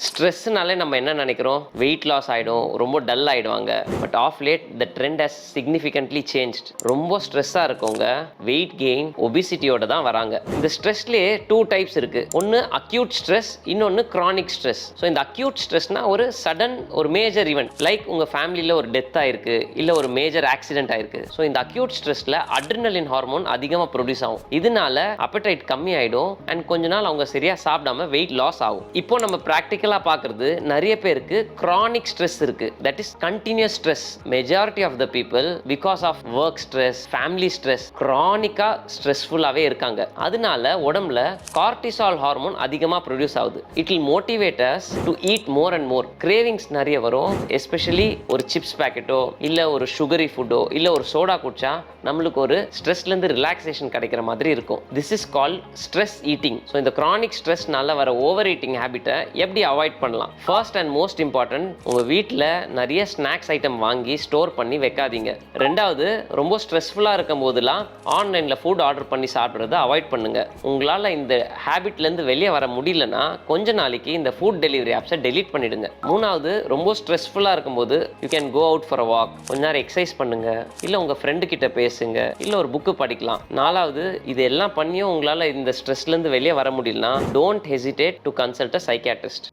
ஸ்ட்ரெஸ்னாலே நம்ம என்ன நினைக்கிறோம், வெயிட் லாஸ் ஆகிடும், ரொம்ப டல் ஆகிடுவாங்க. But of late the trend has significantly changed. ரொம்ப ஸ்ட்ரெஸ்ஸாக இருக்கவங்க வெயிட் கெயின், ஒபிசிட்டியோட தான் வராங்க. இந்த ஸ்ட்ரெஸ்லேயே 2 டைப்ஸ் இருக்குது. ஒன்று அக்யூட் ஸ்ட்ரெஸ், இன்னொன்று க்ரானிக் ஸ்ட்ரெஸ். ஸோ இந்த அக்யூட் ஸ்ட்ரெஸ்னா ஒரு சடன் ஒரு மேஜர் ஈவெண்ட், லைக் உங்கள் ஃபேமிலியில் ஒரு டெத் ஆயிருக்கு, இல்லை ஒரு மேஜர் ஆக்சிடென்ட் ஆயிருக்கு. ஸோ இந்த அக்யூட் ஸ்ட்ரெஸ்ல அட்ரினலின் ஹார்மோன் அதிகமாக ப்ரொடியூஸ் ஆகும். இதனால அப்படைட் கம்மி ஆகிடும் அண்ட் கொஞ்ச நாள் அவங்க சரியாக சாப்பிடாம வெயிட் லாஸ் ஆகும். இப்போ நம்ம ப்ராக்டிக்கலாக பார்க்குறது நிறைய பேருக்கு க்ரானிக் ஸ்ட்ரெஸ் இருக்கு. That is continuous stress. Majority of the people because of work stress, family stress, க்ரானிக்கா ஸ்ட்ரெஸ்ஃபுல்லாகவே இருக்காங்க. அதனால உடம்புல கார்டிசால் ஹார்மோன் அதிகமாக ப்ரொடியூஸ் ஆகுது. It will motivate us to eat more and more. Cravings நிறைய வரும். எஸ்பெஷலி ஒரு சிப்ஸ் பேக்கெட்டோ இல்லை ஒரு சுகரி ஃபுட்டோ இல்லை ஒரு சோடா குடிச்சா நம்மளுக்கு ஒரு ஸ்ட்ரெஸ்லேருந்து ரிலாக்ஸேஷன் கிடைக்கிற மாதிரி இருக்கும். This is called stress eating. So இந்த க்ரானிக் ஸ்ட்ரெஸ்னால வர ஓவர் ஈட்டிங் ஹேபிட்டை எப்படி அவாய்ட் பண்ணலாம்? ஃபர்ஸ்ட் அண்ட் மோஸ்ட் இம்பார்ட்டன்ட், உங்கள் வீட்டில் நிறைய ஸ்நாக்ஸ் ஐட்டம் வாங்கி ஸ்டோர் பண்ணி வைக்காதீங்க. ரெண்டாவது, ரொம்ப ஸ்ட்ரெஸ்ஃபுல்லாக இருக்கும் போதெல்லாம் ஆன்லைனில் ஃபுட் ஆர்டர் பண்ணி சாப்பிட்றத அவாய்ட் பண்ணுங்க. உங்களால் இந்த ஹேபிட்லேருந்து வெளியே வர முடியலன்னா கொஞ்ச நாளைக்கு இந்த ஃபுட் டெலிவரி ஆப்ஸை டெலீட் பண்ணிடுங்க. மூணாவது, ரொம்ப ஸ்ட்ரெஸ்ஃபுல்லாக இருக்கும்போது you can go out for a walk. கொஞ்ச நேரம் எக்ஸசைஸ் பண்ணுங்க, இல்லை உங்கள் ஃப்ரெண்டு கிட்ட பேசுங்க, இல்லை ஒரு புக்கு படிக்கலாம். நாலாவது, இது எல்லாம் பண்ணியும் உங்களால் இந்த ஸ்ட்ரெஸ்லேருந்து வெளியே வர முடியலன்னா don't hesitate to consult a psychiatrist.